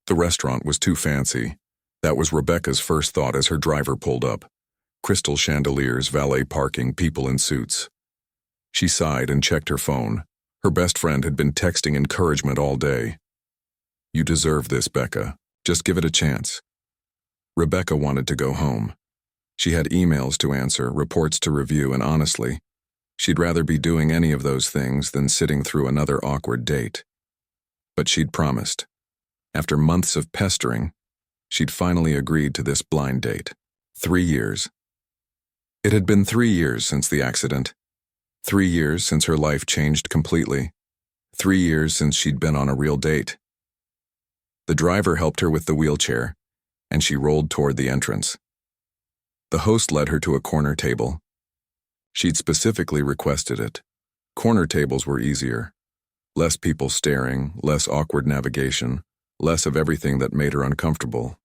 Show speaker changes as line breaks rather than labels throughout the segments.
The restaurant was too fancy. That was Rebecca's first thought as her driver pulled up. Crystal chandeliers, valet parking, people in suits. She sighed and checked her phone. Her best friend had been texting encouragement all day. "You deserve this, Becca. Just give it a chance." Rebecca wanted to go home. She had emails to answer, reports to review, and honestly, she'd rather be doing any of those things than sitting through another awkward date. But she'd promised. After months of pestering, she'd finally agreed to this blind date. 3 years. It had been 3 years since the accident. 3 years since her life changed completely. 3 years since she'd been on a real date. The driver helped her with the wheelchair, and she rolled toward the entrance. The host led her to a corner table. She'd specifically requested it. Corner tables were easier. Less people staring, less awkward navigation, less of everything that made her uncomfortable.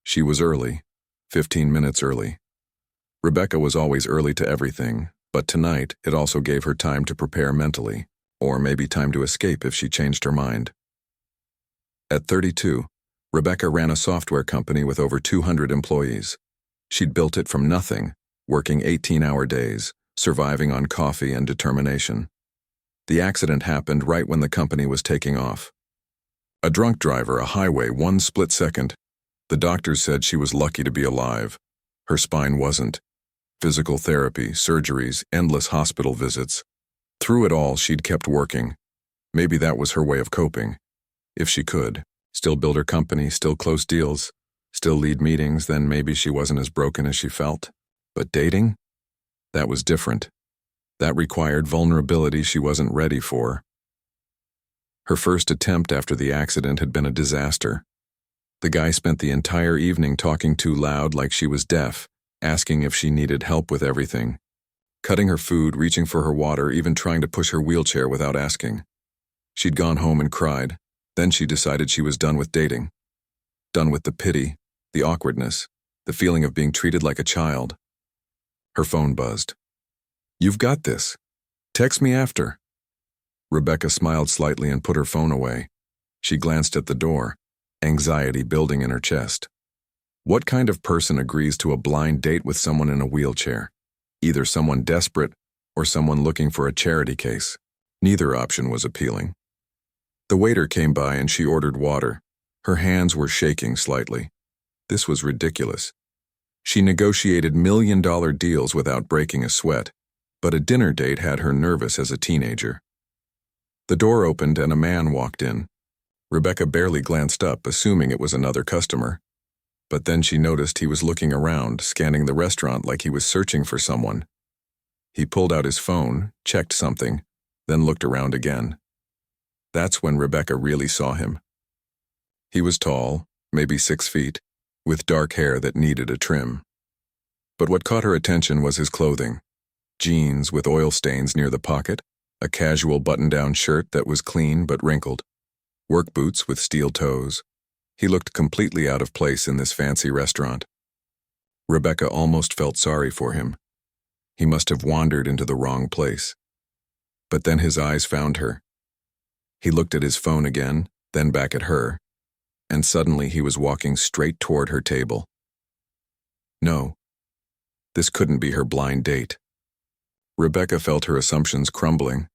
She was early, 15 minutes early. Rebecca was always early to everything, but tonight it also gave her time to prepare mentally, or maybe time to escape if she changed her mind. At 32, Rebecca ran a software company with over 200 employees. She'd built it from nothing, working 18-hour days, surviving on coffee and determination. The accident happened right when the company was taking off. A drunk driver, a highway, 1 split second. The doctors said she was lucky to be alive. Her spine wasn't. Physical therapy, surgeries, endless hospital visits. Through it all, she'd kept working. Maybe that was her way of coping. If she could. Still build her company, still close deals, still lead meetings, then maybe she wasn't as broken as she felt. But dating? That was different. That required vulnerability she wasn't ready for. Her first attempt after the accident had been a disaster. The guy spent the entire evening talking too loud like she was deaf, asking if she needed help with everything. Cutting her food, reaching for her water, even trying to push her wheelchair without asking. She'd gone home and cried. Then she decided she was done with dating. Done with the pity, the awkwardness, the feeling of being treated like a child. Her phone buzzed. "You've got this. Text me after." Rebecca smiled slightly and put her phone away. She glanced at the door, anxiety building in her chest. What kind of person agrees to a blind date with someone in a wheelchair? Either someone desperate or someone looking for a charity case. Neither option was appealing. The waiter came by and she ordered water. Her hands were shaking slightly. This was ridiculous. She negotiated million-dollar deals without breaking a sweat, but a dinner date had her nervous as a teenager. The door opened and a man walked in. Rebecca barely glanced up, assuming it was another customer. But then she noticed he was looking around, scanning the restaurant like he was searching for someone. He pulled out his phone, checked something, then looked around again. That's when Rebecca really saw him. He was tall, maybe 6 feet, with dark hair that needed a trim. But what caught her attention was his clothing. Jeans with oil stains near the pocket, a casual button-down shirt that was clean but wrinkled, work boots with steel toes. He looked completely out of place in this fancy restaurant. Rebecca almost felt sorry for him. He must have wandered into the wrong place. But then his eyes found her. He looked at his phone again, then back at her, and suddenly he was walking straight toward her table. No, this couldn't be her blind date. Rebecca felt her assumptions crumbling.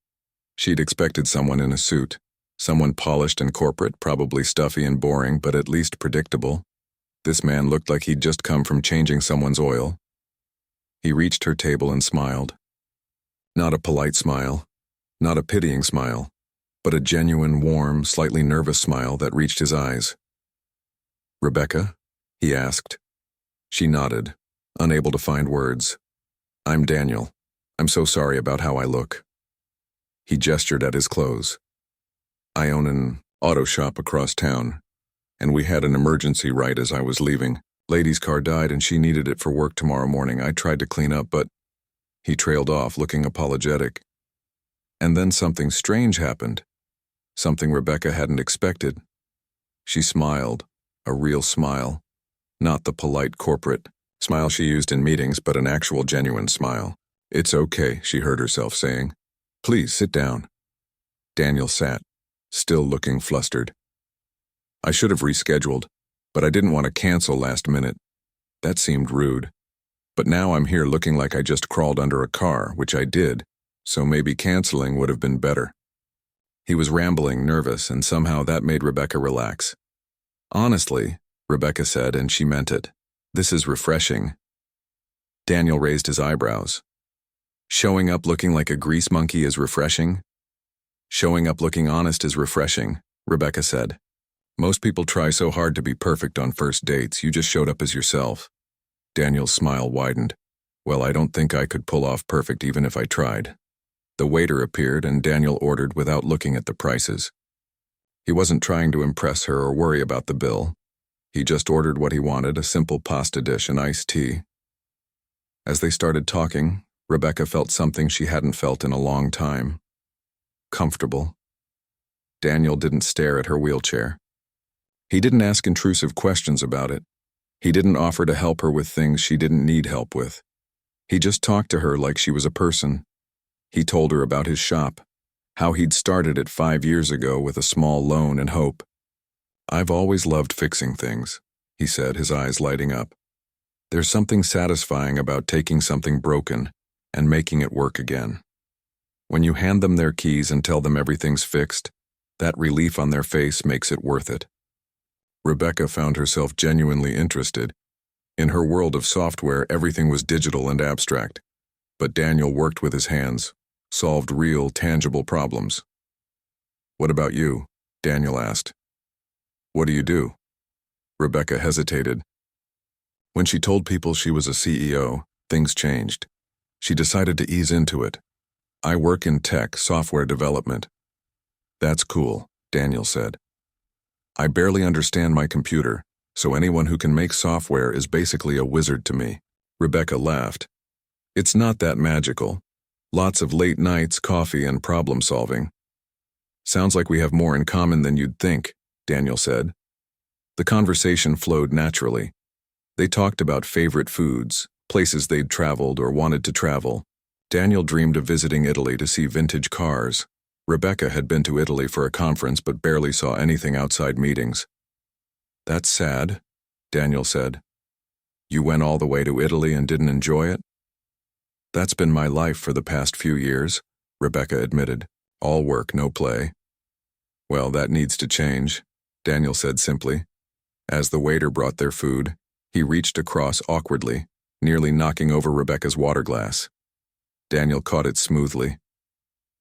She'd expected someone in a suit, someone polished and corporate, probably stuffy and boring, but at least predictable. This man looked like he'd just come from changing someone's oil. He reached her table and smiled. Not a polite smile, not a pitying smile, but a genuine, warm, slightly nervous smile that reached his eyes. "Rebecca?" he asked. She nodded, unable to find words. "I'm Daniel. I'm so sorry about how I look." He gestured at his clothes. "I own an auto shop across town, and we had an emergency right as I was leaving. Lady's car died and she needed it for work tomorrow morning. I tried to clean up, but..." He trailed off, looking apologetic. And then something strange happened. Something Rebecca hadn't expected. She smiled, a real smile. Not the polite corporate smile she used in meetings, but an actual genuine smile. "It's okay," she heard herself saying. "Please sit down." Daniel sat, still looking flustered. I should have rescheduled, but I didn't want to cancel last minute. That seemed rude. But now I'm here looking like I just crawled under a car, which I did, so maybe canceling would have been better. He was rambling, nervous, and somehow that made Rebecca relax. Honestly, Rebecca said, and she meant it. This is refreshing. Daniel raised his eyebrows. Showing up looking like a grease monkey is refreshing? Showing up looking honest is refreshing, Rebecca said. Most people try so hard to be perfect on first dates, you just showed up as yourself. Daniel's smile widened. Well, I don't think I could pull off perfect even if I tried. The waiter appeared and Daniel ordered without looking at the prices. He wasn't trying to impress her or worry about the bill. He just ordered what he wanted, a simple pasta dish and iced tea. As they started talking, Rebecca felt something she hadn't felt in a long time. Comfortable. Daniel didn't stare at her wheelchair. He didn't ask intrusive questions about it. He didn't offer to help her with things she didn't need help with. He just talked to her like she was a person. He told her about his shop, how he'd started it 5 years ago with a small loan and hope. I've always loved fixing things, he said, his eyes lighting up. There's something satisfying about taking something broken and making it work again. When you hand them their keys and tell them everything's fixed, that relief on their face makes it worth it. Rebecca found herself genuinely interested. In her world of software, everything was digital and abstract. But Daniel worked with his hands, solved real, tangible problems. What about you? Daniel asked. What do you do? Rebecca hesitated. When she told people she was a CEO, things changed. She decided to ease into it. I work in tech, software development. That's cool, Daniel said. I barely understand my computer, so anyone who can make software is basically a wizard to me. Rebecca laughed. It's not that magical. Lots of late nights, coffee, and problem solving. Sounds like we have more in common than you'd think, Daniel said. The conversation flowed naturally. They talked about favorite foods, places they'd traveled or wanted to travel. Daniel dreamed of visiting Italy to see vintage cars. Rebecca had been to Italy for a conference but barely saw anything outside meetings. That's sad, Daniel said. You went all the way to Italy and didn't enjoy it? That's been my life for the past few years, Rebecca admitted. All work, no play. Well, that needs to change, Daniel said simply. As the waiter brought their food, he reached across awkwardly, nearly knocking over Rebecca's water glass. Daniel caught it smoothly.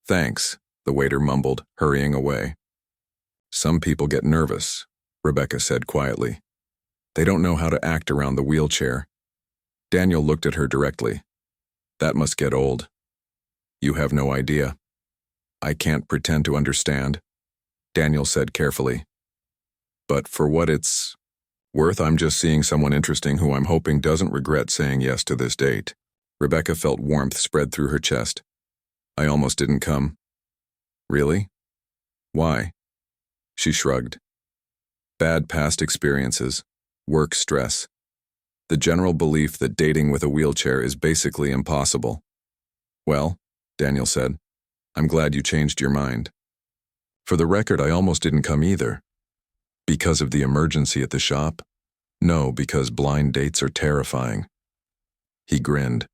Thanks, the waiter mumbled, hurrying away. Some people get nervous, Rebecca said quietly. They don't know how to act around the wheelchair. Daniel looked at her directly. That must get old. You have no idea. I can't pretend to understand, Daniel said carefully. But for what it's worth, I'm just seeing someone interesting who I'm hoping doesn't regret saying yes to this date. Rebecca felt warmth spread through her chest. I almost didn't come. Really? Why? She shrugged. Bad past experiences, work stress, the general belief that dating with a wheelchair is basically impossible. Well, Daniel said, I'm glad you changed your mind. For the record, I almost didn't come either. Because of the emergency at the shop? No, because blind dates are terrifying. He grinned.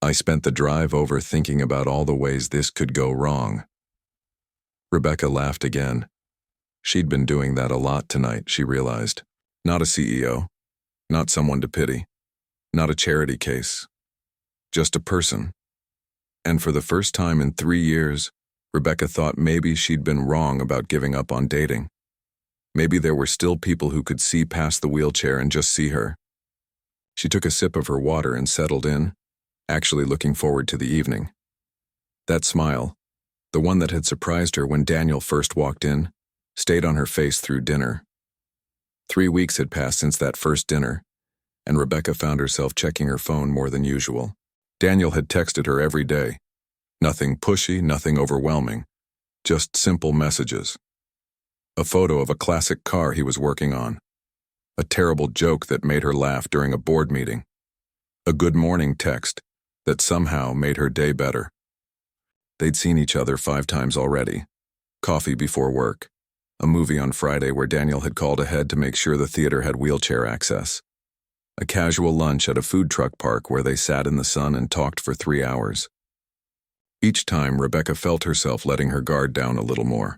I spent the drive over thinking about all the ways this could go wrong. Rebecca laughed again. She'd been doing that a lot tonight, she realized. Not a CEO, not someone to pity, not a charity case, just a person. And for the first time in 3 years, Rebecca thought maybe she'd been wrong about giving up on dating. Maybe there were still people who could see past the wheelchair and just see her. She took a sip of her water and settled in, actually looking forward to the evening. That smile, the one that had surprised her when Daniel first walked in, stayed on her face through dinner. 3 weeks had passed since that first dinner, and Rebecca found herself checking her phone more than usual. Daniel had texted her every day. Nothing pushy, nothing overwhelming, just simple messages. A photo of a classic car he was working on. A terrible joke that made her laugh during a board meeting. A good morning text that somehow made her day better. They'd seen each other 5 times already. Coffee before work, a movie on Friday where Daniel had called ahead to make sure the theater had wheelchair access. A casual lunch at a food truck park where they sat in the sun and talked for 3 hours. Each time, Rebecca felt herself letting her guard down a little more.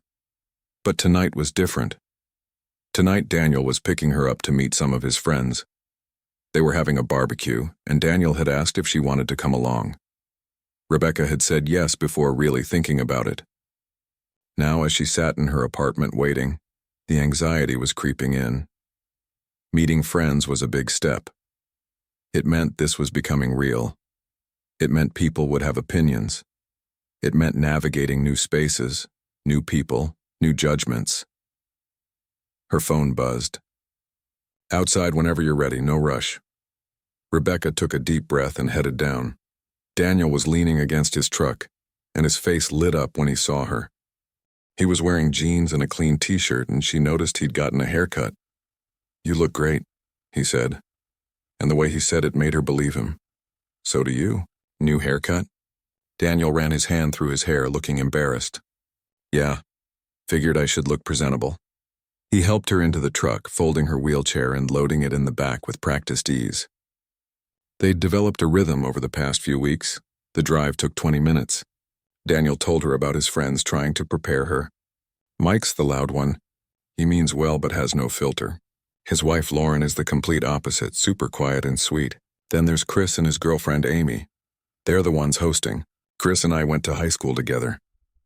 But tonight was different. Tonight, Daniel was picking her up to meet some of his friends. They were having a barbecue, and Daniel had asked if she wanted to come along. Rebecca had said yes before really thinking about it. Now, as she sat in her apartment waiting, the anxiety was creeping in. Meeting friends was a big step. It meant this was becoming real. It meant people would have opinions. It meant navigating new spaces, new people, new judgments. Her phone buzzed. "Outside whenever you're ready, no rush." Rebecca took a deep breath and headed down. Daniel was leaning against his truck, and his face lit up when he saw her. He was wearing jeans and a clean t-shirt, and she noticed he'd gotten a haircut. "You look great," he said, and the way he said it made her believe him. "So do you. New haircut?" Daniel ran his hand through his hair, looking embarrassed. "Yeah, figured I should look presentable." He helped her into the truck, folding her wheelchair and loading it in the back with practiced ease. They'd developed a rhythm over the past few weeks. The drive took 20 minutes. Daniel told her about his friends trying to prepare her. Mike's the loud one. He means well but has no filter. His wife Lauren is the complete opposite, super quiet and sweet. Then there's Chris and his girlfriend Amy. They're the ones hosting. Chris and I went to high school together.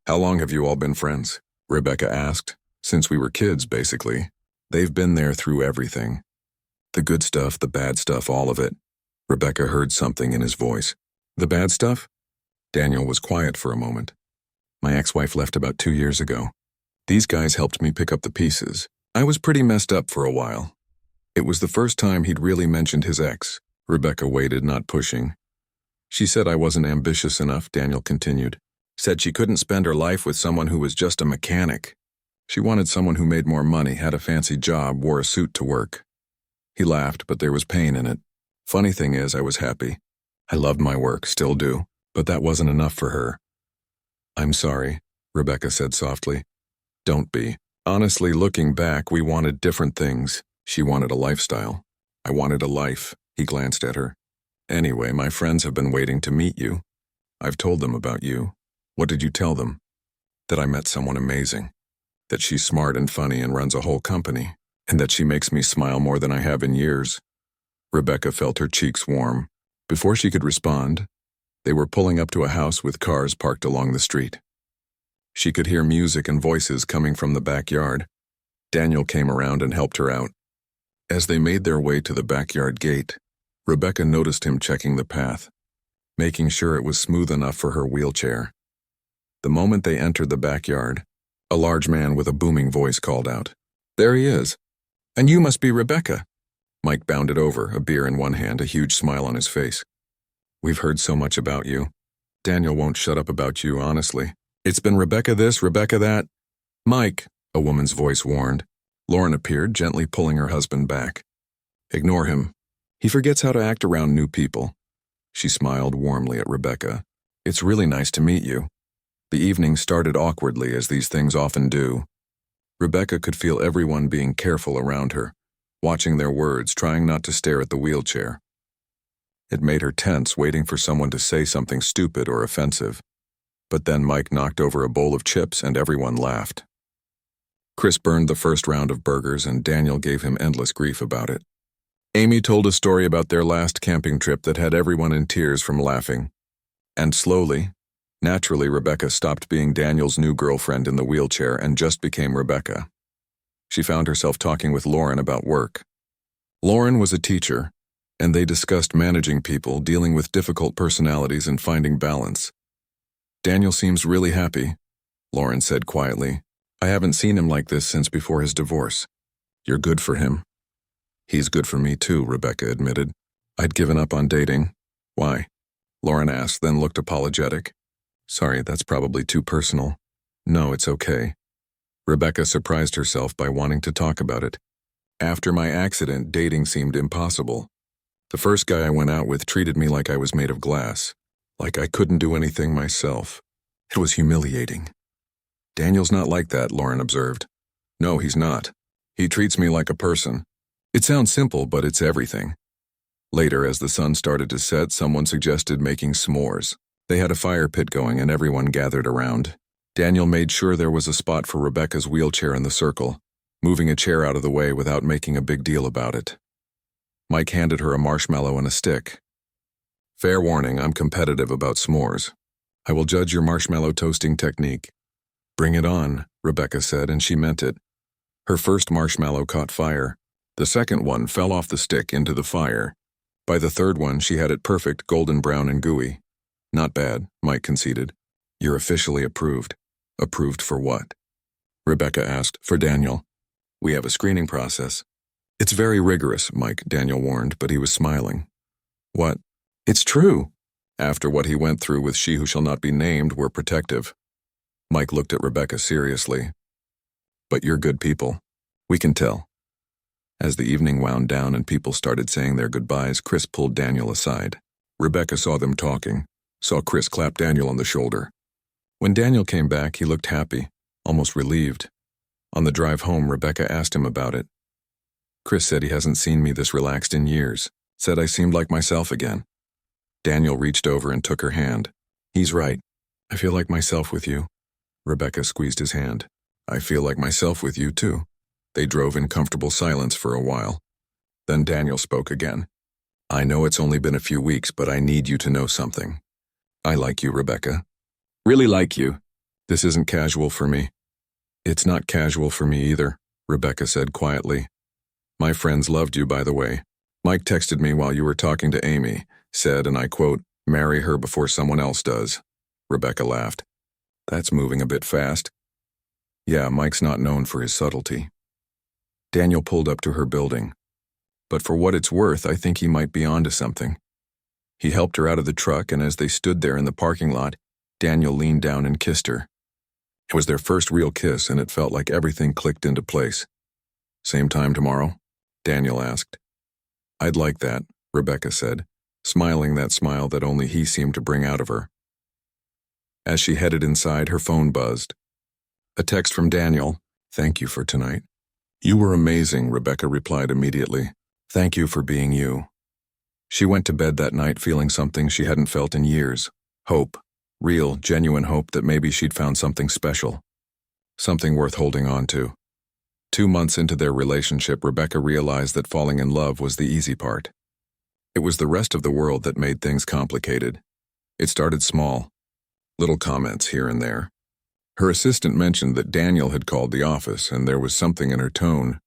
"How long have you all been friends?" Rebecca asked. "Since we were kids, basically. They've been there through everything. The good stuff, the bad stuff, all of it." Rebecca heard something in his voice. "The bad stuff?" Daniel was quiet for a moment. "My ex-wife left about 2 years ago. These guys helped me pick up the pieces. I was pretty messed up for a while." It was the first time he'd really mentioned his ex. Rebecca waited, not pushing. "She said I wasn't ambitious enough," Daniel continued. "Said she couldn't spend her life with someone who was just a mechanic. She wanted someone who made more money, had a fancy job, wore a suit to work." He laughed, but there was pain in it. "Funny thing is, I was happy. I loved my work, still do, but that wasn't enough for her." "I'm sorry," Rebecca said softly. "Don't be. Honestly, looking back, we wanted different things. She wanted a lifestyle. I wanted a life." He glanced at her. "Anyway, my friends have been waiting to meet you. I've told them about you." "What did you tell them?" "That I met someone amazing. That she's smart and funny and runs a whole company. And that she makes me smile more than I have in years." Rebecca felt her cheeks warm. Before she could respond, they were pulling up to a house with cars parked along the street. She could hear music and voices coming from the backyard. Daniel came around and helped her out. As they made their way to the backyard gate, Rebecca noticed him checking the path, making sure it was smooth enough for her wheelchair. The moment they entered the backyard, a large man with a booming voice called out, "There he is. And you must be Rebecca." Mike bounded over, a beer in one hand, a huge smile on his face. "We've heard so much about you. Daniel won't shut up about you, honestly. It's been Rebecca this, Rebecca that." "Mike," a woman's voice warned. Lauren appeared, gently pulling her husband back. "Ignore him. He forgets how to act around new people." She smiled warmly at Rebecca. "It's really nice to meet you." The evening started awkwardly, as these things often do. Rebecca could feel everyone being careful around her, watching their words, trying not to stare at the wheelchair. It made her tense, waiting for someone to say something stupid or offensive. But then Mike knocked over a bowl of chips and everyone laughed. Chris burned the first round of burgers and Daniel gave him endless grief about it. Amy told a story about their last camping trip that had everyone in tears from laughing. And slowly, naturally, Rebecca stopped being Daniel's new girlfriend in the wheelchair and just became Rebecca. She found herself talking with Lauren about work. Lauren was a teacher, and they discussed managing people, dealing with difficult personalities, and finding balance. "Daniel seems really happy," Lauren said quietly. "I haven't seen him like this since before his divorce." "You're good for him." "He's good for me too," Rebecca admitted. "I'd given up on dating." "Why?" Lauren asked, then looked apologetic. "Sorry, that's probably too personal." "No, it's okay." Rebecca surprised herself by wanting to talk about it. "After my accident, dating seemed impossible. The first guy I went out with treated me like I was made of glass, like I couldn't do anything myself. It was humiliating." "Daniel's not like that," Lauren observed. No, he's not. He treats me like a person. It sounds simple, but it's everything. Later, as the sun started to set, someone suggested making s'mores. They had a fire pit going and everyone gathered around. Daniel made sure there was a spot for Rebecca's wheelchair in the circle, moving a chair out of the way without making a big deal about it. Mike handed her a marshmallow and a stick. Fair warning, I'm competitive about s'mores. I will judge your marshmallow toasting technique. Bring it on, Rebecca said, and she meant it. Her first marshmallow caught fire. The second one fell off the stick into the fire. By the third one, she had it perfect, golden brown and gooey. Not bad, Mike conceded. You're officially approved. Approved for what? Rebecca asked. For Daniel. We have a screening process. It's very rigorous, Daniel warned, but he was smiling. What? It's true. After what he went through with She Who Shall Not Be Named, we're protective. Mike looked at Rebecca seriously. But you're good people. We can tell. As the evening wound down and people started saying their goodbyes, Chris pulled Daniel aside. Rebecca saw them talking, saw Chris clap Daniel on the shoulder. When Daniel came back, he looked happy, almost relieved. On the drive home, Rebecca asked him about it. Chris said he hasn't seen me this relaxed in years, said I seemed like myself again. Daniel reached over and took her hand. He's right. I feel like myself with you. Rebecca squeezed his hand. I feel like myself with you, too. They drove in comfortable silence for a while. Then Daniel spoke again. I know it's only been a few weeks, but I need you to know something. I like you, Rebecca. Really like you. This isn't casual for me. It's not casual for me either, Rebecca said quietly. My friends loved you, by the way. Mike texted me while you were talking to Amy, said, and I quote, marry her before someone else does. Rebecca laughed. That's moving a bit fast. Yeah, Mike's not known for his subtlety. Daniel pulled up to her building. But for what it's worth, I think he might be onto something. He helped her out of the truck, and as they stood there in the parking lot, Daniel leaned down and kissed her. It was their first real kiss, and it felt like everything clicked into place. Same time tomorrow? Daniel asked. I'd like that, Rebecca said, smiling that smile that only he seemed to bring out of her. As she headed inside, her phone buzzed. A text from Daniel. Thank you for tonight. You were amazing, Rebecca replied immediately. Thank you for being you. She went to bed that night feeling something she hadn't felt in years. Hope. Real, genuine hope that maybe she'd found something special. Something worth holding on to. 2 months into their relationship, Rebecca realized that falling in love was the easy part. It was the rest of the world that made things complicated. It started small. Little comments here and there. Her assistant mentioned that Daniel had called the office, and there was something in her tone.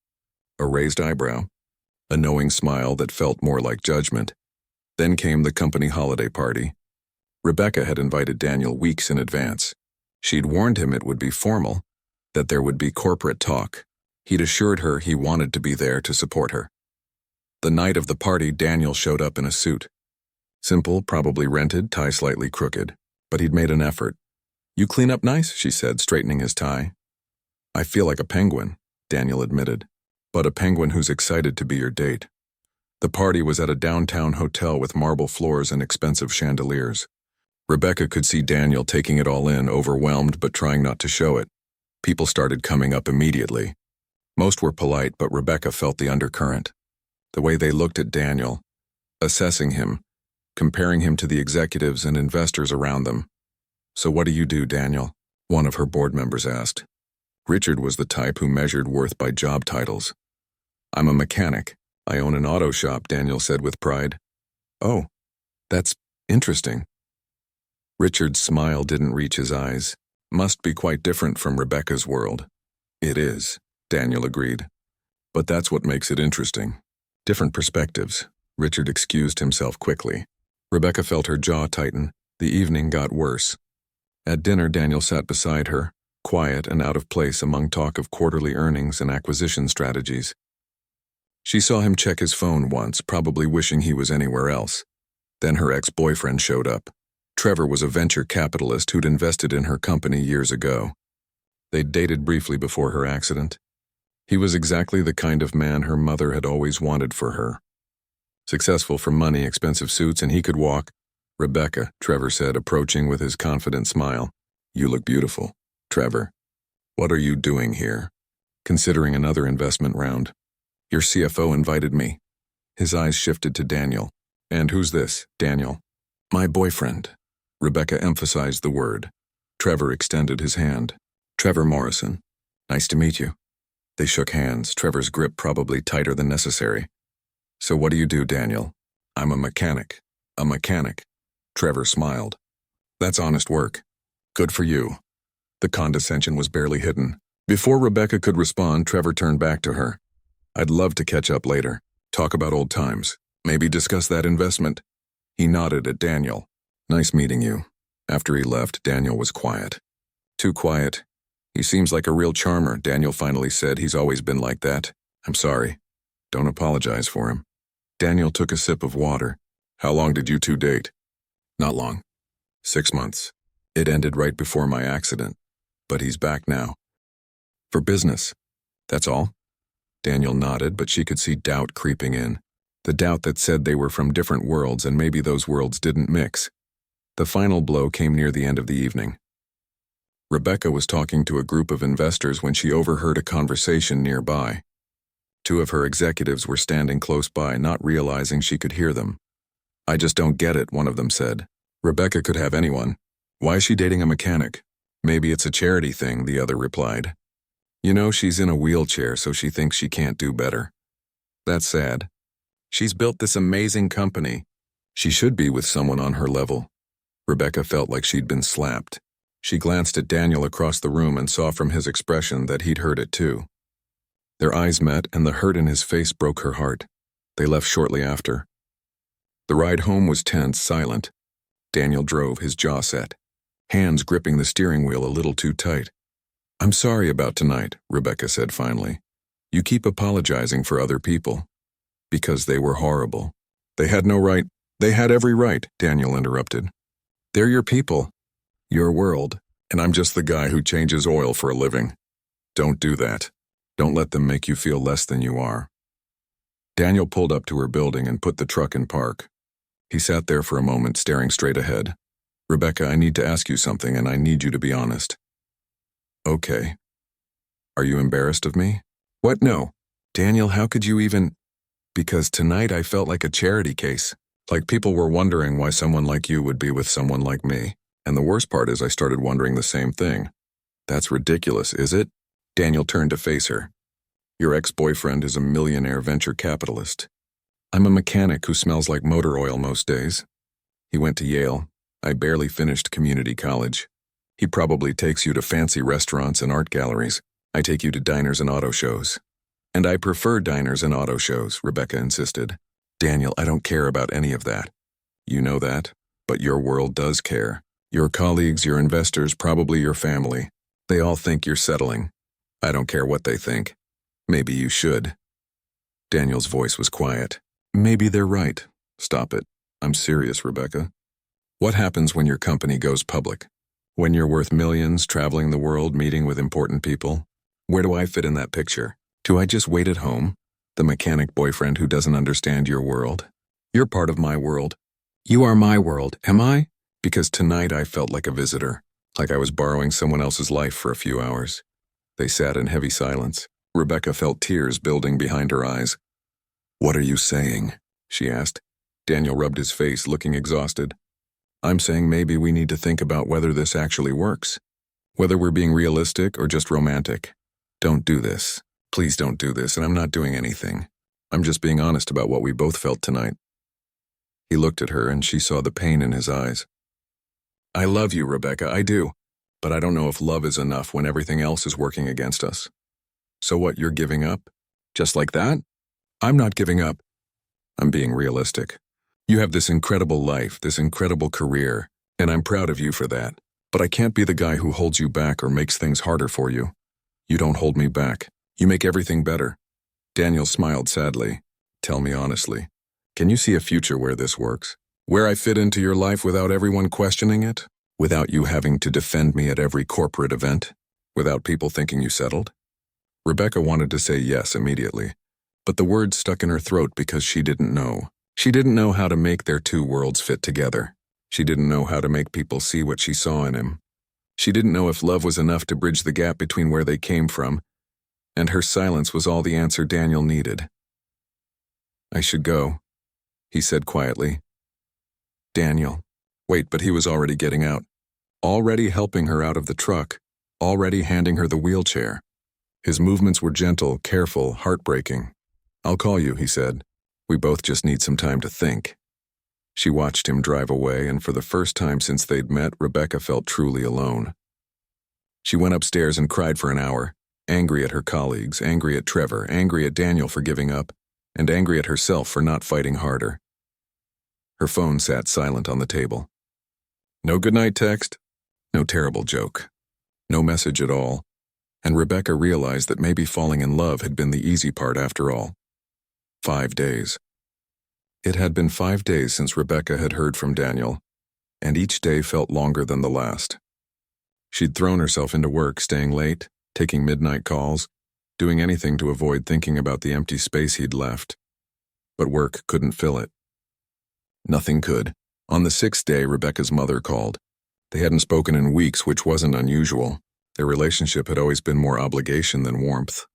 A raised eyebrow. A knowing smile that felt more like judgment. Then came the company holiday party. Rebecca had invited Daniel weeks in advance. She'd warned him it would be formal, that there would be corporate talk. He'd assured her he wanted to be there to support her. The night of the party, Daniel showed up in a suit. Simple, probably rented, tie slightly crooked, but he'd made an effort. You clean up nice, she said, straightening his tie. I feel like a penguin, Daniel admitted, but a penguin who's excited to be your date. The party was at a downtown hotel with marble floors and expensive chandeliers. Rebecca could see Daniel taking it all in, overwhelmed but trying not to show it. People started coming up immediately. Most were polite, but Rebecca felt the undercurrent. The way they looked at Daniel, assessing him, comparing him to the executives and investors around them. So what do you do, Daniel? One of her board members asked. Richard was the type who measured worth by job titles. I'm a mechanic. I own an auto shop, Daniel said with pride. Oh, that's interesting. Richard's smile didn't reach his eyes. Must be quite different from Rebecca's world. It is, Daniel agreed. But that's what makes it interesting. Different perspectives. Richard excused himself quickly. Rebecca felt her jaw tighten. The evening got worse. At dinner, Daniel sat beside her, quiet and out of place among talk of quarterly earnings and acquisition strategies. She saw him check his phone once, probably wishing he was anywhere else. Then her ex-boyfriend showed up. Trevor was a venture capitalist who'd invested in her company years ago. They'd dated briefly before her accident. He was exactly the kind of man her mother had always wanted for her. Successful for money, expensive suits, and he could walk. Rebecca, Trevor said, approaching with his confident smile. You look beautiful, Trevor. What are you doing here? considering another investment round. Your CFO invited me. His eyes shifted to Daniel. And who's this, Daniel? My boyfriend. Rebecca emphasized the word. Trevor extended his hand. Trevor Morrison. Nice to meet you. They shook hands, Trevor's grip probably tighter than necessary. So what do you do, Daniel? I'm a mechanic. A mechanic. Trevor smiled. That's honest work. Good for you. The condescension was barely hidden. Before Rebecca could respond, Trevor turned back to her. I'd love to catch up later. Talk about old times. Maybe discuss that investment. He nodded at Daniel. Nice meeting you. After he left, Daniel was quiet. Too quiet. He seems like a real charmer, Daniel finally said. He's always been like that. I'm sorry. Don't apologize for him. Daniel took a sip of water. How long did you two date? Not long. 6 months. It ended right before my accident. But he's back now. For business. That's all? Daniel nodded, but she could see doubt creeping in. The doubt that said they were from different worlds and maybe those worlds didn't mix. The final blow came near the end of the evening. Rebecca was talking to a group of investors when she overheard a conversation nearby. 2 of her executives were standing close by, not realizing she could hear them. I just don't get it, one of them said. Rebecca could have anyone. Why is she dating a mechanic? Maybe it's a charity thing, the other replied. You know, she's in a wheelchair, so she thinks she can't do better. That's sad. She's built this amazing company. She should be with someone on her level. Rebecca felt like she'd been slapped. She glanced at Daniel across the room and saw from his expression that he'd heard it too. Their eyes met, and the hurt in his face broke her heart. They left shortly after. The ride home was tense, silent. Daniel drove, his jaw set, hands gripping the steering wheel a little too tight. I'm sorry about tonight, Rebecca said finally. You keep apologizing for other people. Because they were horrible. They had no right. They had every right, Daniel interrupted. They're your people. Your world, and I'm just the guy who changes oil for a living. Don't do that. Don't let them make you feel less than you are. Daniel pulled up to her building and put the truck in park. He sat there for a moment, staring straight ahead. Rebecca, I need to ask you something, and I need you to be honest. Okay. Are you embarrassed of me? What? No. Daniel, how could you even... Because tonight I felt like a charity case. Like people were wondering why someone like you would be with someone like me. And the worst part is I started wondering the same thing. That's ridiculous, is it? Daniel turned to face her. Your ex-boyfriend is a millionaire venture capitalist. I'm a mechanic who smells like motor oil most days. He went to Yale. I barely finished community college. He probably takes you to fancy restaurants and art galleries. I take you to diners and auto shows. And I prefer diners and auto shows, Rebecca insisted. Daniel, I don't care about any of that. You know that, but your world does care. Your colleagues, your investors, probably your family. They all think you're settling. I don't care what they think. Maybe you should. Daniel's voice was quiet. Maybe they're right. Stop it. I'm serious, Rebecca. What happens when your company goes public? When you're worth millions, traveling the world, meeting with important people? Where do I fit in that picture? Do I just wait at home? The mechanic boyfriend who doesn't understand your world? You're part of my world. You are my world, am I? Because tonight I felt like a visitor, like I was borrowing someone else's life for a few hours. They sat in heavy silence. Rebecca felt tears building behind her eyes. What are you saying? She asked. Daniel rubbed his face, looking exhausted. I'm saying maybe we need to think about whether this actually works. Whether we're being realistic or just romantic. Don't do this. Please don't do this, and I'm not doing anything. I'm just being honest about what we both felt tonight. He looked at her, and she saw the pain in his eyes. I love you, Rebecca, I do. But I don't know if love is enough when everything else is working against us. So what, you're giving up? Just like that? I'm not giving up. I'm being realistic. You have this incredible life, this incredible career, and I'm proud of you for that. But I can't be the guy who holds you back or makes things harder for you. You don't hold me back. You make everything better. Daniel smiled sadly. Tell me honestly, can you see a future where this works? Where I fit into your life without everyone questioning it? Without you having to defend me at every corporate event? Without people thinking you settled? Rebecca wanted to say yes immediately, but the words stuck in her throat because she didn't know. She didn't know how to make their two worlds fit together. She didn't know how to make people see what she saw in him. She didn't know if love was enough to bridge the gap between where they came from and her silence was all the answer Daniel needed. "I should go," he said quietly. "Daniel." Wait, but he was already getting out. Already helping her out of the truck. Already handing her the wheelchair. His movements were gentle, careful, heartbreaking. "I'll call you," he said. "We both just need some time to think." She watched him drive away, and for the first time since they'd met, Rebecca felt truly alone. She went upstairs and cried for an hour, angry at her colleagues, angry at Trevor, angry at Daniel for giving up, and angry at herself for not fighting harder. Her phone sat silent on the table. No goodnight text, no terrible joke, no message at all, and Rebecca realized that maybe falling in love had been the easy part after all. 5 days. It had been 5 days since Rebecca had heard from Daniel, and each day felt longer than the last. She'd thrown herself into work, staying late, taking midnight calls, doing anything to avoid thinking about the empty space he'd left. But work couldn't fill it. Nothing could. On the 6th day, Rebecca's mother called. They hadn't spoken in weeks, which wasn't unusual. Their relationship had always been more obligation than warmth.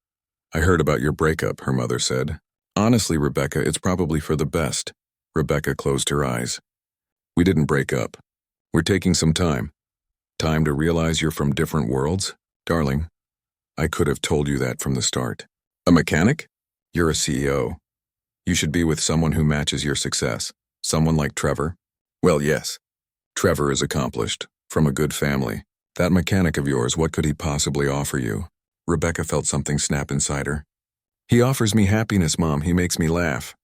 "I heard about your breakup," her mother said. "Honestly, Rebecca, it's probably for the best." Rebecca closed her eyes. "We didn't break up. We're taking some time. Time to realize you're from different worlds? Darling, I could have told you that from the start. A mechanic? You're a CEO. You should be with someone who matches your success. Someone like Trevor. Well, yes. Trevor is accomplished, from a good family. That mechanic of yours, what could he possibly offer you?" Rebecca felt something snap inside her. "He offers me happiness, Mom. He makes me laugh.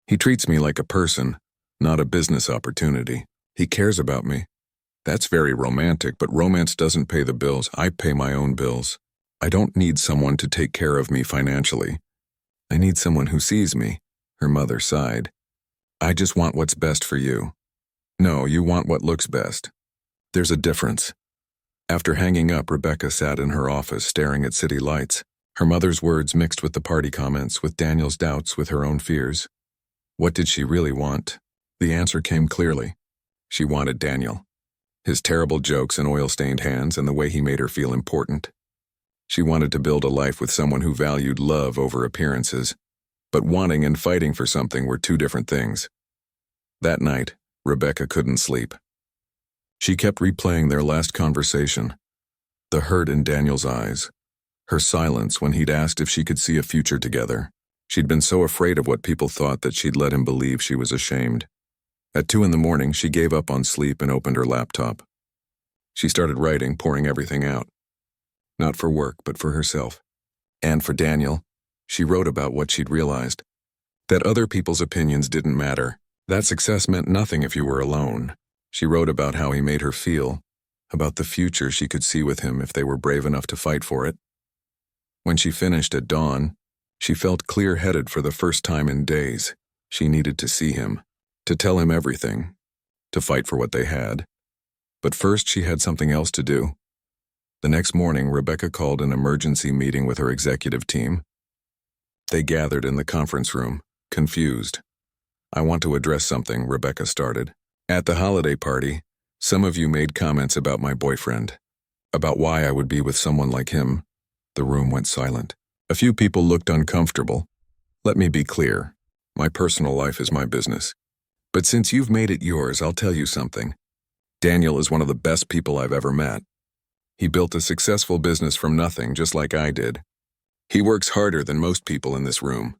He treats me like a person, not a business opportunity. He cares about me." "That's very romantic, but romance doesn't pay the bills. I pay my own bills. I don't need someone to take care of me financially. I need someone who sees me," her mother sighed. "I just want what's best for you." "No, you want what looks best. There's a difference." After hanging up, Rebecca sat in her office staring at city lights. Her mother's words mixed with the party comments, with Daniel's doubts, with her own fears. What did she really want? The answer came clearly. She wanted Daniel. His terrible jokes and oil-stained hands, and the way he made her feel important. She wanted to build a life with someone who valued love over appearances. But wanting and fighting for something were two different things. That night, Rebecca couldn't sleep. She kept replaying their last conversation. The hurt in Daniel's eyes. Her silence when he'd asked if she could see a future together. She'd been so afraid of what people thought that she'd let him believe she was ashamed. At 2 a.m, she gave up on sleep and opened her laptop. She started writing, pouring everything out. Not for work, but for herself. And for Daniel. She wrote about what she'd realized. That other people's opinions didn't matter. That success meant nothing if you were alone. She wrote about how he made her feel, about the future she could see with him if they were brave enough to fight for it. When she finished at dawn, she felt clear-headed for the first time in days. She needed to see him, to tell him everything, to fight for what they had. But first she had something else to do. The next morning, Rebecca called an emergency meeting with her executive team. They gathered in the conference room, confused. "I want to address something," Rebecca started. "At the holiday party, some of you made comments about my boyfriend, about why I would be with someone like him." The room went silent. A few people looked uncomfortable. "Let me be clear. My personal life is my business. But since you've made it yours, I'll tell you something. Daniel is one of the best people I've ever met. He built a successful business from nothing, just like I did. He works harder than most people in this room.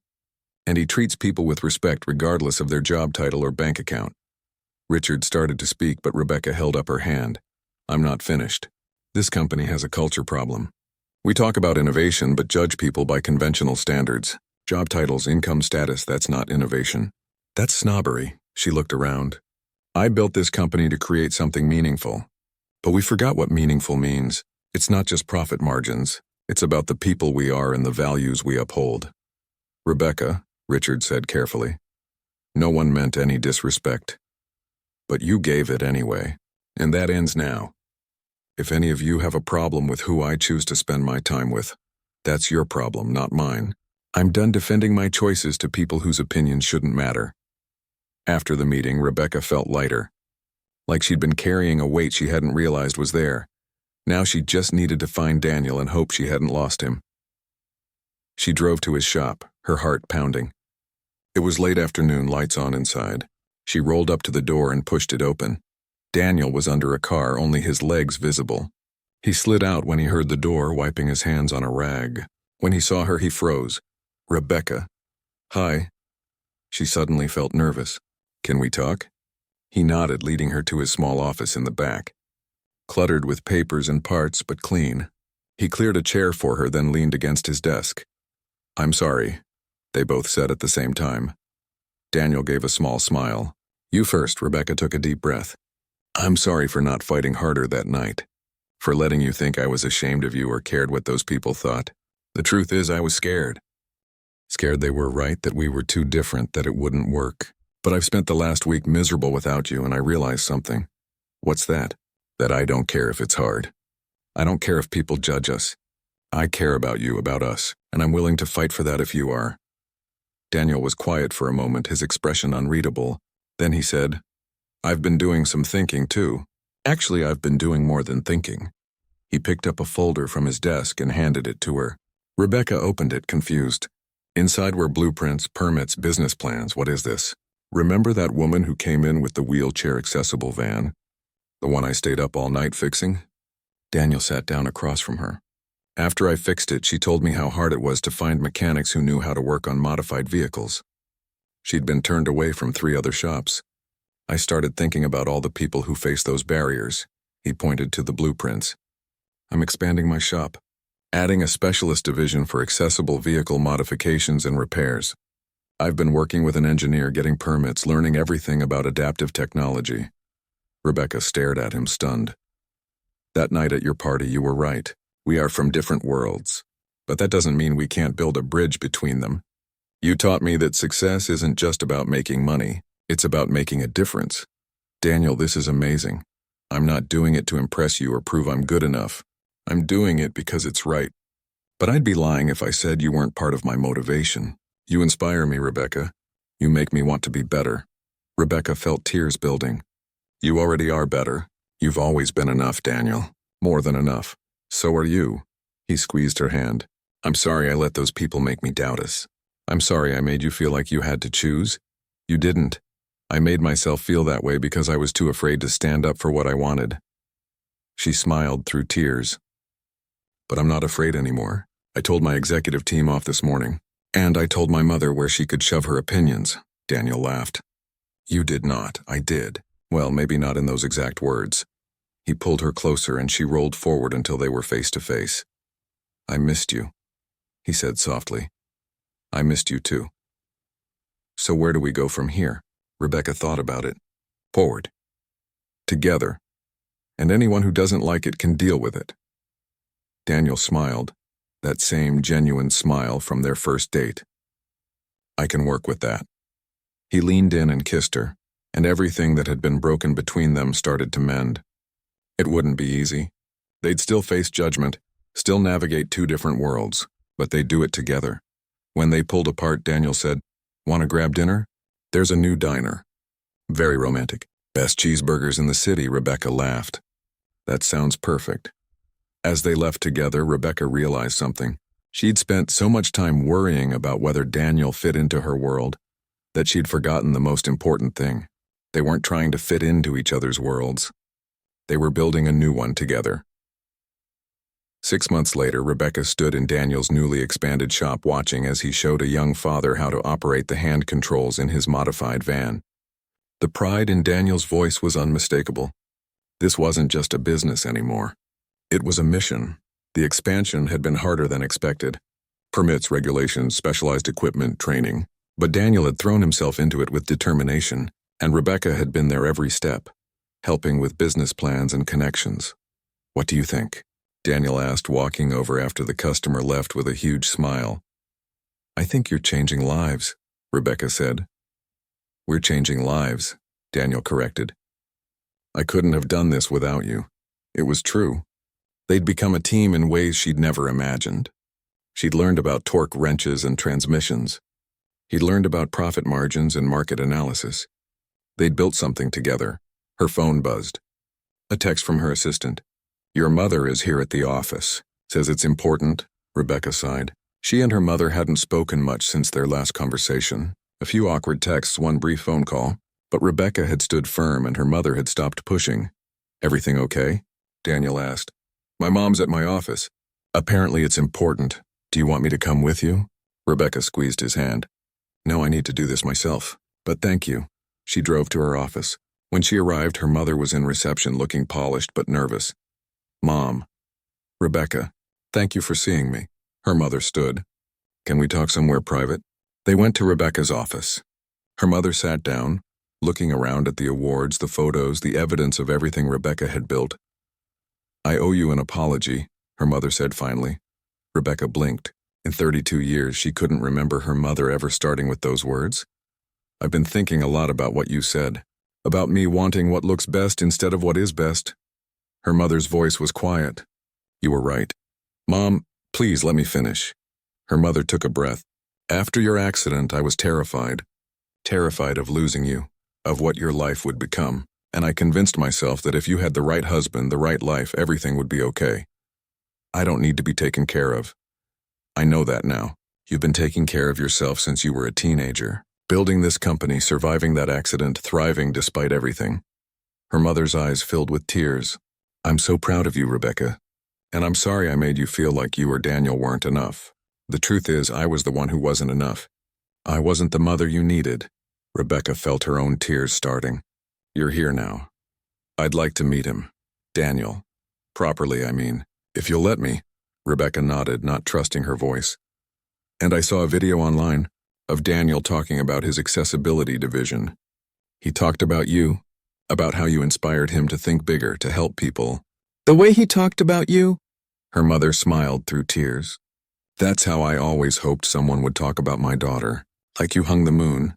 And he treats people with respect regardless of their job title or bank account." Richard started to speak, but Rebecca held up her hand. "I'm not finished. This company has a culture problem. We talk about innovation, but judge people by conventional standards. Job titles, income status, that's not innovation. That's snobbery." She looked around. "I built this company to create something meaningful. But we forgot what meaningful means. It's not just profit margins. It's about the people we are and the values we uphold." "Rebecca," Richard said carefully, "no one meant any disrespect. But you gave it anyway, and that ends now. If any of you have a problem with who I choose to spend my time with, that's your problem, not mine. I'm done defending my choices to people whose opinions shouldn't matter." After the meeting, Rebecca felt lighter. Like she'd been carrying a weight she hadn't realized was there. Now she just needed to find Daniel and hope she hadn't lost him. She drove to his shop, her heart pounding. It was late afternoon, lights on inside. She rolled up to the door and pushed it open. Daniel was under a car, only his legs visible. He slid out when he heard the door, wiping his hands on a rag. When he saw her, he froze. Rebecca. Hi. She suddenly felt nervous. Can we talk? He nodded, leading her to his small office in the back. Cluttered with papers and parts, but clean. He cleared a chair for her, then leaned against his desk. I'm sorry, they both said at the same time. Daniel gave a small smile. You first, Rebecca took a deep breath. I'm sorry for not fighting harder that night. For letting you think I was ashamed of you or cared what those people thought. The truth is, I was scared. Scared they were right, that we were too different, that it wouldn't work. But I've spent the last week miserable without you, and I realized something. What's that? That I don't care if it's hard. I don't care if people judge us. I care about you, about us, and I'm willing to fight for that if you are. Daniel was quiet for a moment, his expression unreadable. Then he said, I've been doing some thinking too. Actually, I've been doing more than thinking. He picked up a folder from his desk and handed it to her. Rebecca opened it, confused. Inside were blueprints, permits, business plans. What is this? Remember that woman who came in with the wheelchair-accessible van? The one I stayed up all night fixing? Daniel sat down across from her. After I fixed it, she told me how hard it was to find mechanics who knew how to work on modified vehicles. She'd been turned away from 3 other shops. I started thinking about all the people who face those barriers. He pointed to the blueprints. I'm expanding my shop, adding a specialist division for accessible vehicle modifications and repairs. I've been working with an engineer, getting permits, learning everything about adaptive technology. Rebecca stared at him, stunned. That night at your party, you were right. We are from different worlds. But that doesn't mean we can't build a bridge between them. You taught me that success isn't just about making money. It's about making a difference. Daniel, this is amazing. I'm not doing it to impress you or prove I'm good enough. I'm doing it because it's right. But I'd be lying if I said you weren't part of my motivation. You inspire me, Rebecca. You make me want to be better. Rebecca felt tears building. You already are better. You've always been enough, Daniel. More than enough. So are you. He squeezed her hand. I'm sorry I let those people make me doubt us. I'm sorry I made you feel like you had to choose. You didn't. I made myself feel that way because I was too afraid to stand up for what I wanted. She smiled through tears. But I'm not afraid anymore. I told my executive team off this morning. And I told my mother where she could shove her opinions. Daniel laughed. You did not. I did. Well, maybe not in those exact words. He pulled her closer and she rolled forward until they were face to face. I missed you, he said softly. I missed you too. So where do we go from here? Rebecca thought about it. Forward. Together. And anyone who doesn't like it can deal with it. Daniel smiled, that same genuine smile from their first date. I can work with that. He leaned in and kissed her, and everything that had been broken between them started to mend. It wouldn't be easy. They'd still face judgment, still navigate 2 different worlds, but they'd do it together. When they pulled apart, Daniel said, Want to grab dinner? There's a new diner. Very romantic. Best cheeseburgers in the city, Rebecca laughed. That sounds perfect. As they left together, Rebecca realized something. She'd spent so much time worrying about whether Daniel fit into her world that she'd forgotten the most important thing. They weren't trying to fit into each other's worlds. They were building a new one together. 6 months later, Rebecca stood in Daniel's newly expanded shop watching as he showed a young father how to operate the hand controls in his modified van. The pride in Daniel's voice was unmistakable. This wasn't just a business anymore. It was a mission. The expansion had been harder than expected. Permits, regulations, specialized equipment, training. But Daniel had thrown himself into it with determination, and Rebecca had been there every step, helping with business plans and connections. What do you think? Daniel asked, walking over after the customer left with a huge smile. I think you're changing lives, Rebecca said. We're changing lives, Daniel corrected. I couldn't have done this without you. It was true. They'd become a team in ways she'd never imagined. She'd learned about torque wrenches and transmissions. He'd learned about profit margins and market analysis. They'd built something together. Her phone buzzed. A text from her assistant. Your mother is here at the office. Says it's important, Rebecca sighed. She and her mother hadn't spoken much since their last conversation. A few awkward texts, one brief phone call. But Rebecca had stood firm and her mother had stopped pushing. "Everything okay?" Daniel asked. "My mom's at my office. Apparently it's important. Do you want me to come with you?" Rebecca squeezed his hand. "No, I need to do this myself. But thank you." She drove to her office. When she arrived, her mother was in reception looking polished but nervous. "Mom." "Rebecca, thank you for seeing me." Her mother stood. "Can we talk somewhere private?" They went to Rebecca's office. Her mother sat down, looking around at the awards, the photos, the evidence of everything Rebecca had built. "I owe you an apology," her mother said finally. Rebecca blinked. In 32 years, she couldn't remember her mother ever starting with those words. "I've been thinking a lot about what you said, about me wanting what looks best instead of what is best." Her mother's voice was quiet. "You were right. Mom, please let me finish." Her mother took a breath. "After your accident, I was terrified. Terrified of losing you, of what your life would become, and I convinced myself that if you had the right husband, the right life, everything would be okay. I don't need to be taken care of. I know that now. You've been taking care of yourself since you were a teenager, building this company, surviving that accident, thriving despite everything." Her mother's eyes filled with tears. "I'm so proud of you, Rebecca. And I'm sorry I made you feel like you or Daniel weren't enough. The truth is, I was the one who wasn't enough. I wasn't the mother you needed." Rebecca felt her own tears starting. "You're here now. I'd like to meet him. Daniel. Properly, I mean. If you'll let me." Rebecca nodded, not trusting her voice. "And I saw a video online of Daniel talking about his accessibility division. He talked about you, about how you inspired him to think bigger, to help people." "The way he talked about you?" Her mother smiled through tears. "That's how I always hoped someone would talk about my daughter, like you hung the moon."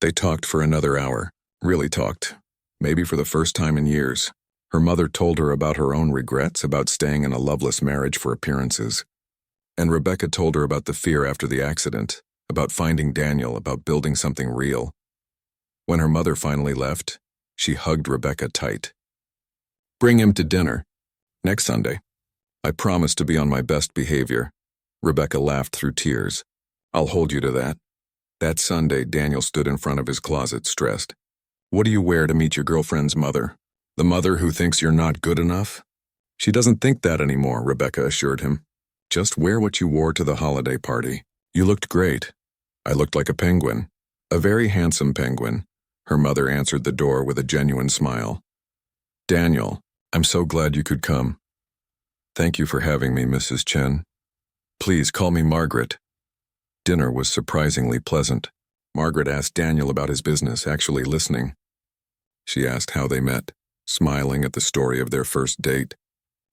They talked for another hour, really talked, maybe for the first time in years. Her mother told her about her own regrets, about staying in a loveless marriage for appearances. And Rebecca told her about the fear after the accident, about finding Daniel, about building something real. When her mother finally left, she hugged Rebecca tight. "Bring him to dinner. Next Sunday. I promise to be on my best behavior." Rebecca laughed through tears. "I'll hold you to that." That Sunday, Daniel stood in front of his closet, stressed. "What do you wear to meet your girlfriend's mother? The mother who thinks you're not good enough?" "She doesn't think that anymore," Rebecca assured him. "Just wear what you wore to the holiday party. You looked great." "I looked like a penguin. A very handsome penguin." Her mother answered the door with a genuine smile. "Daniel, I'm so glad you could come." "Thank you for having me, Mrs. Chen. Please call me Margaret." Dinner was surprisingly pleasant. Margaret asked Daniel about his business, actually listening. She asked how they met, smiling at the story of their first date.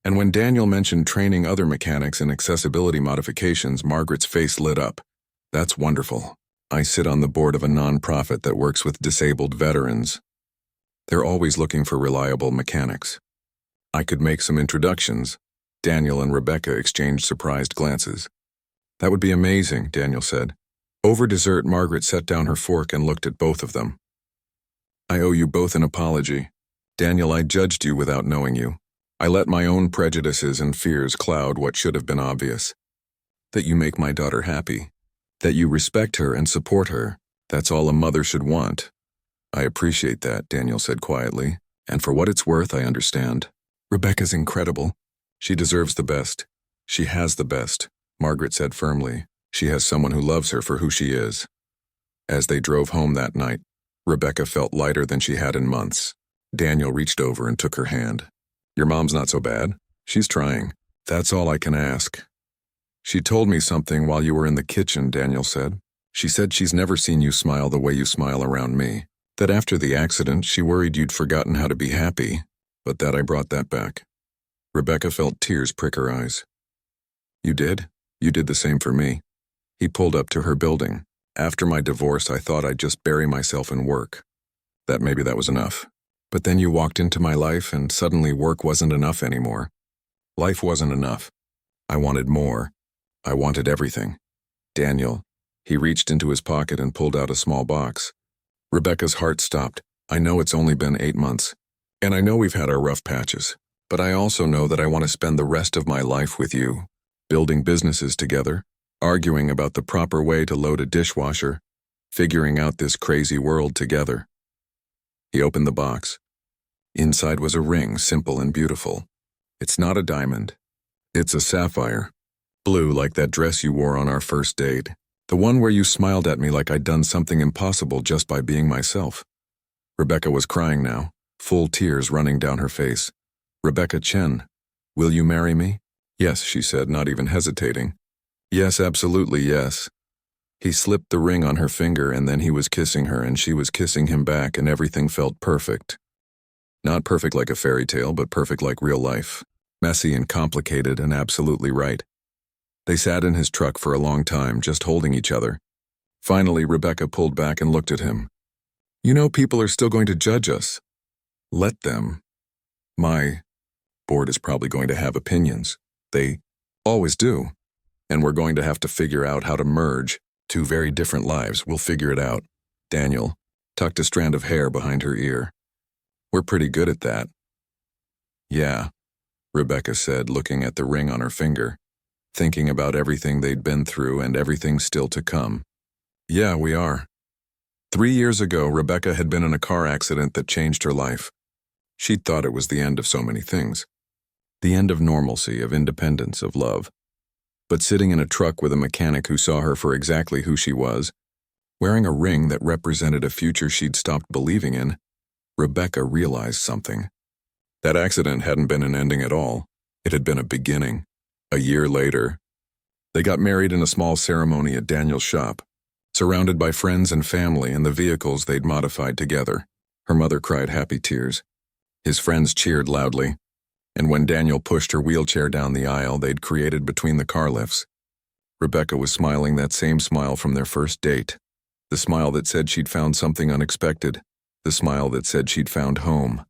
And when Daniel mentioned training other mechanics in accessibility modifications, Margaret's face lit up. "That's wonderful. I sit on the board of a nonprofit that works with disabled veterans. They're always looking for reliable mechanics. I could make some introductions." Daniel and Rebecca exchanged surprised glances. "That would be amazing," Daniel said. Over dessert, Margaret set down her fork and looked at both of them. "I owe you both an apology. Daniel, I judged you without knowing you. I let my own prejudices and fears cloud what should have been obvious. That you make my daughter happy. That you respect her and support her. That's all a mother should want." "I appreciate that," Daniel said quietly. "And for what it's worth, I understand. Rebecca's incredible. She deserves the best. She has the best," Margaret said firmly. "She has someone who loves her for who she is." As they drove home that night, Rebecca felt lighter than she had in months. Daniel reached over and took her hand. "Your mom's not so bad. She's trying. That's all I can ask." "She told me something while you were in the kitchen," Daniel said. "She said she's never seen you smile the way you smile around me. That after the accident, she worried you'd forgotten how to be happy, but that I brought that back." Rebecca felt tears prick her eyes. "You did? You did the same for me." He pulled up to her building. "After my divorce, I thought I'd just bury myself in work. That maybe that was enough. But then you walked into my life and suddenly work wasn't enough anymore. Life wasn't enough. I wanted more. I wanted everything." "Daniel." He reached into his pocket and pulled out a small box. Rebecca's heart stopped. "I know it's only been 8 months. And I know we've had our rough patches. But I also know that I want to spend the rest of my life with you, building businesses together, arguing about the proper way to load a dishwasher, figuring out this crazy world together. He opened the box. Inside was a ring, simple and beautiful. It's not a diamond. It's a sapphire. Blue like that dress you wore on our first date. The one where you smiled at me like I'd done something impossible just by being myself. Rebecca was crying now, full tears running down her face. Rebecca Chen, will you marry me? Yes, she said, not even hesitating. Yes, absolutely yes. He slipped the ring on her finger and then he was kissing her and she was kissing him back and everything felt perfect. Not perfect like a fairy tale, but perfect like real life. Messy and complicated and absolutely right. They sat in his truck for a long time, just holding each other. Finally, Rebecca pulled back and looked at him. You know, people are still going to judge us. Let them. My board is probably going to have opinions. They always do. And we're going to have to figure out how to merge two very different lives. We'll figure it out. Daniel tucked a strand of hair behind her ear. We're pretty good at that. Yeah, Rebecca said, looking at the ring on her finger, thinking about everything they'd been through and everything still to come. Yeah, we are. 3 years ago, Rebecca had been in a car accident that changed her life. She'd thought it was the end of so many things. The end of normalcy, of independence, of love. But sitting in a truck with a mechanic who saw her for exactly who she was, wearing a ring that represented a future she'd stopped believing in, Rebecca realized something. That accident hadn't been an ending at all. It had been a beginning. A year later, they got married in a small ceremony at Daniel's shop, surrounded by friends and family and the vehicles they'd modified together. Her mother cried happy tears. His friends cheered loudly. And when Daniel pushed her wheelchair down the aisle they'd created between the car lifts, Rebecca was smiling that same smile from their first date. The smile that said she'd found something unexpected. The smile that said she'd found home.